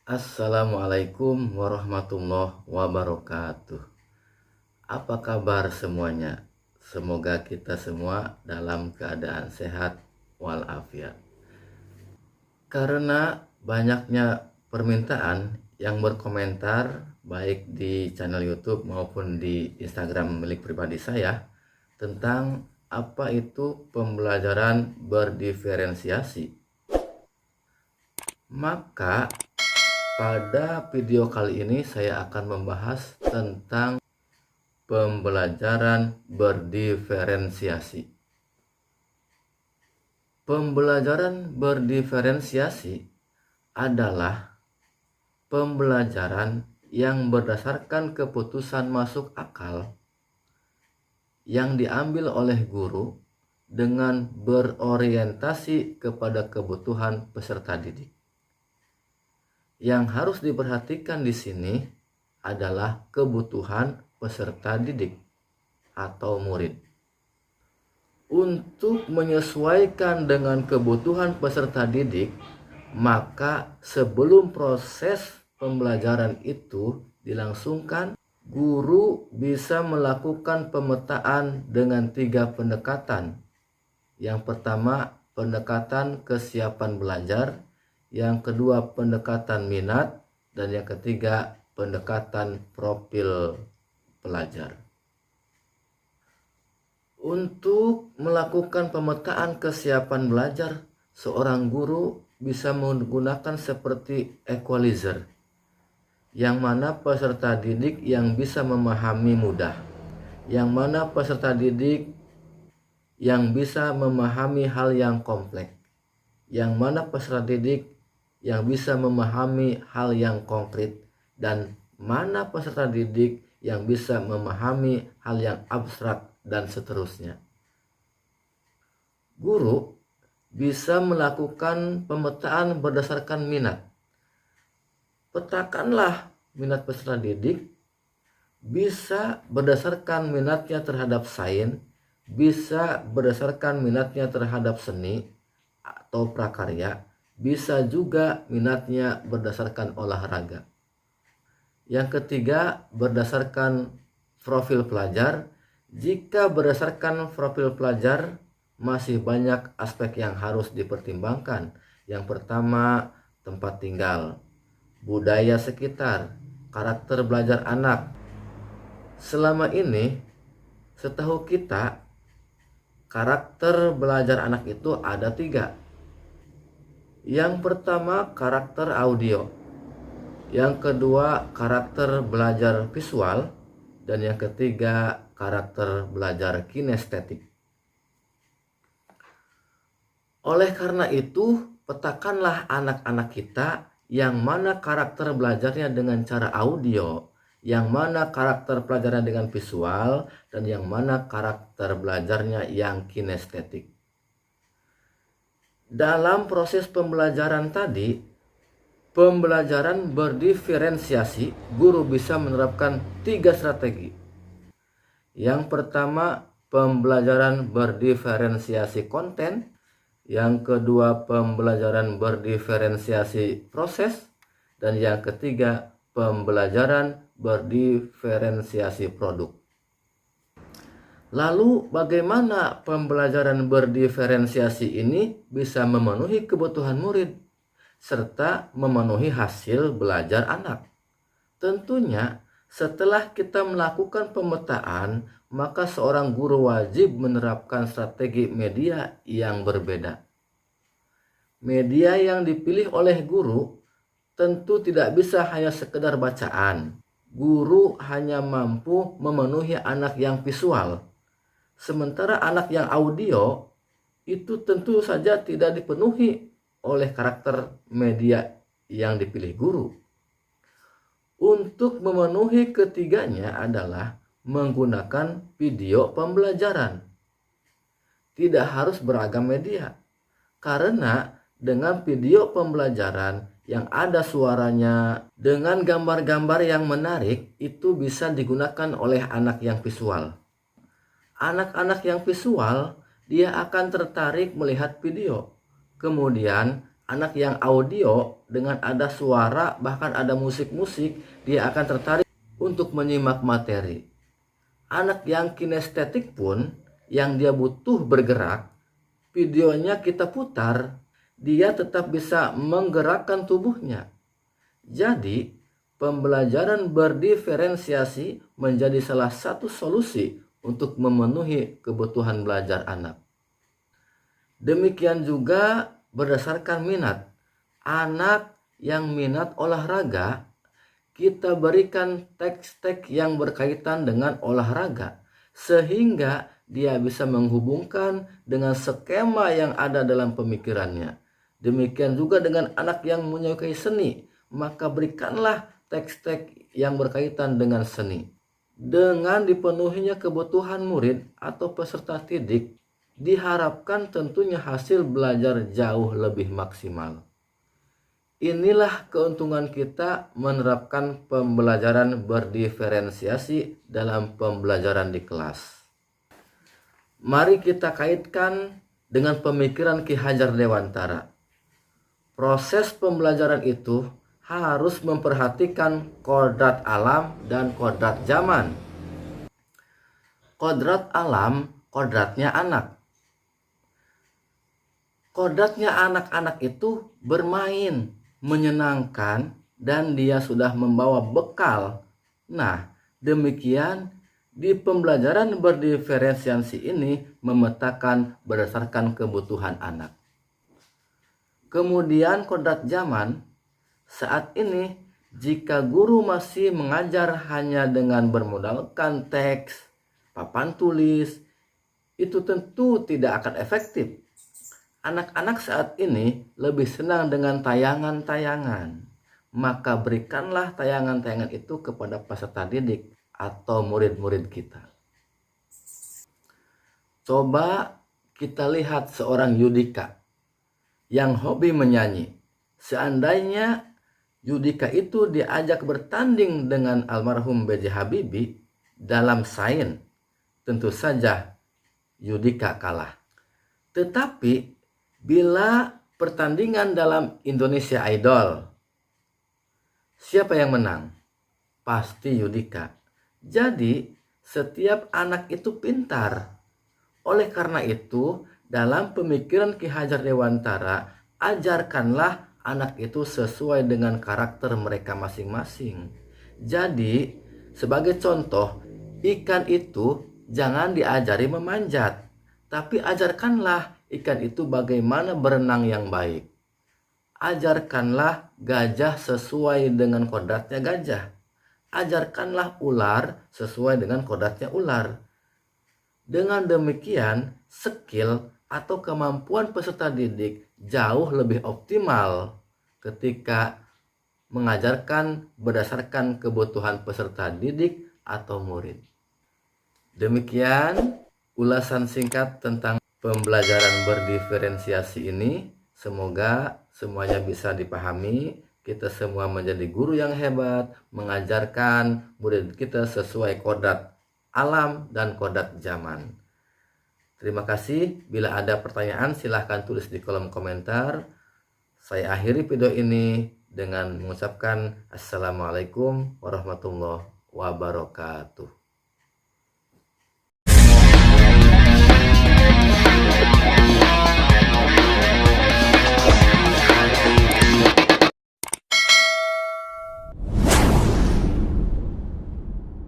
Assalamualaikum warahmatullahi wabarakatuh. Apa kabar semuanya? Semoga kita semua dalam keadaan sehat walafiat. Karena banyaknya permintaan yang berkomentar baik di channel YouTube maupun di Instagram milik pribadi saya tentang apa itu pembelajaran berdiferensiasi. Maka pada video kali ini saya akan membahas tentang pembelajaran berdiferensiasi. Pembelajaran berdiferensiasi adalah pembelajaran yang berdasarkan keputusan masuk akal yang diambil oleh guru dengan berorientasi kepada kebutuhan peserta didik. Yang harus diperhatikan di sini adalah kebutuhan peserta didik atau murid. Untuk menyesuaikan dengan kebutuhan peserta didik, maka sebelum proses pembelajaran itu dilangsungkan, guru bisa melakukan pemetaan dengan 3 pendekatan. Yang pertama, pendekatan kesiapan belajar. Yang kedua, pendekatan minat. Dan yang ketiga, pendekatan profil pelajar. Untuk melakukan pemetaan kesiapan belajar, seorang guru bisa menggunakan seperti equalizer, yang mana peserta didik yang bisa memahami mudah, yang mana peserta didik yang bisa memahami hal yang kompleks, yang mana peserta didik yang bisa memahami hal yang konkret, dan mana peserta didik yang bisa memahami hal yang abstrak, dan seterusnya. Guru bisa melakukan pemetaan berdasarkan minat. Petakanlah minat peserta didik, bisa berdasarkan minatnya terhadap sains, bisa berdasarkan minatnya terhadap seni atau prakarya, bisa juga minatnya berdasarkan olahraga. Yang ketiga, berdasarkan profil pelajar. Jika berdasarkan profil pelajar, masih banyak aspek yang harus dipertimbangkan. Yang pertama, tempat tinggal, budaya sekitar, karakter belajar anak. Selama ini, setahu kita, karakter belajar anak itu ada 3. Yang pertama, karakter audio. Yang kedua, karakter belajar visual. Dan yang ketiga, karakter belajar kinestetik. Oleh karena itu, petakanlah anak-anak kita yang mana karakter belajarnya dengan cara audio, yang mana karakter pelajarannya dengan visual, dan yang mana karakter belajarnya yang kinestetik. Dalam proses pembelajaran tadi, pembelajaran berdiferensiasi, guru bisa menerapkan 3 strategi. Yang pertama, pembelajaran berdiferensiasi konten. Yang kedua, pembelajaran berdiferensiasi proses. Dan yang ketiga, pembelajaran berdiferensiasi produk. Lalu bagaimana pembelajaran berdiferensiasi ini bisa memenuhi kebutuhan murid serta memenuhi hasil belajar anak? Tentunya setelah kita melakukan pemetaan, maka seorang guru wajib menerapkan strategi media yang berbeda. Media yang dipilih oleh guru tentu tidak bisa hanya sekedar bacaan. Guru hanya mampu memenuhi anak yang visual. Sementara anak yang audio itu tentu saja tidak dipenuhi oleh karakter media yang dipilih guru. Untuk memenuhi ketiganya adalah menggunakan video pembelajaran. Tidak harus beragam media, karena dengan video pembelajaran yang ada suaranya dengan gambar-gambar yang menarik, itu bisa digunakan oleh anak yang visual. Anak-anak yang visual, dia akan tertarik melihat video. Kemudian Anak yang audio dengan ada suara, bahkan ada musik-musik, dia akan tertarik untuk menyimak materi. Anak yang kinestetik pun, yang dia butuh bergerak, videonya kita putar, dia tetap bisa menggerakkan tubuhnya. Jadi, pembelajaran berdiferensiasi menjadi salah satu solusi untuk memenuhi kebutuhan belajar anak. Demikian juga berdasarkan minat. Anak yang minat olahraga, kita berikan teks-teks yang berkaitan dengan olahraga, sehingga dia bisa menghubungkan dengan skema yang ada dalam pemikirannya. Demikian juga dengan anak yang menyukai seni, maka berikanlah teks-teks yang berkaitan dengan seni. Dengan dipenuhinya kebutuhan murid atau peserta didik, diharapkan tentunya hasil belajar jauh lebih maksimal. Inilah keuntungan kita menerapkan pembelajaran berdiferensiasi dalam pembelajaran di kelas. Mari kita kaitkan dengan pemikiran Ki Hajar Dewantara. Proses pembelajaran itu harus memperhatikan kodrat alam dan kodrat zaman. Kodrat alam, kodratnya anak. Kodratnya anak-anak itu bermain, menyenangkan, dan dia sudah membawa bekal. Nah, demikian di pembelajaran berdiferensiasi ini memetakan berdasarkan kebutuhan anak. Kemudian kodrat zaman, saat ini jika guru masih mengajar hanya dengan bermodalkan teks, papan tulis, itu tentu tidak akan efektif. Anak-anak saat ini lebih senang dengan tayangan-tayangan. Maka berikanlah tayangan-tayangan itu kepada peserta didik atau murid-murid kita. Coba kita lihat seorang Yudika yang hobi menyanyi. Seandainya Yudika itu diajak bertanding dengan almarhum B.J. Habibie dalam sains, tentu saja Yudika kalah. Tetapi bila pertandingan dalam Indonesia Idol, siapa yang menang? Pasti Yudika. Jadi setiap anak itu pintar. Oleh karena itu, dalam pemikiran Ki Hajar Dewantara, ajarkanlah anak itu sesuai dengan karakter mereka masing-masing. Jadi, sebagai contoh, ikan itu jangan diajari memanjat, tapi ajarkanlah ikan itu bagaimana berenang yang baik. Ajarkanlah gajah sesuai dengan kodratnya gajah. Ajarkanlah ular sesuai dengan kodratnya ular. Dengan demikian, skill atau kemampuan peserta didik jauh lebih optimal ketika mengajarkan berdasarkan kebutuhan peserta didik atau murid. Demikian ulasan singkat tentang pembelajaran berdiferensiasi ini. Semoga semuanya bisa dipahami. Kita semua menjadi guru yang hebat, mengajarkan murid kita sesuai kodrat alam dan kodrat zaman. Terima kasih. Bila ada pertanyaan silahkan tulis di kolom komentar. Saya akhiri video ini dengan mengucapkan Assalamualaikum warahmatullahi wabarakatuh.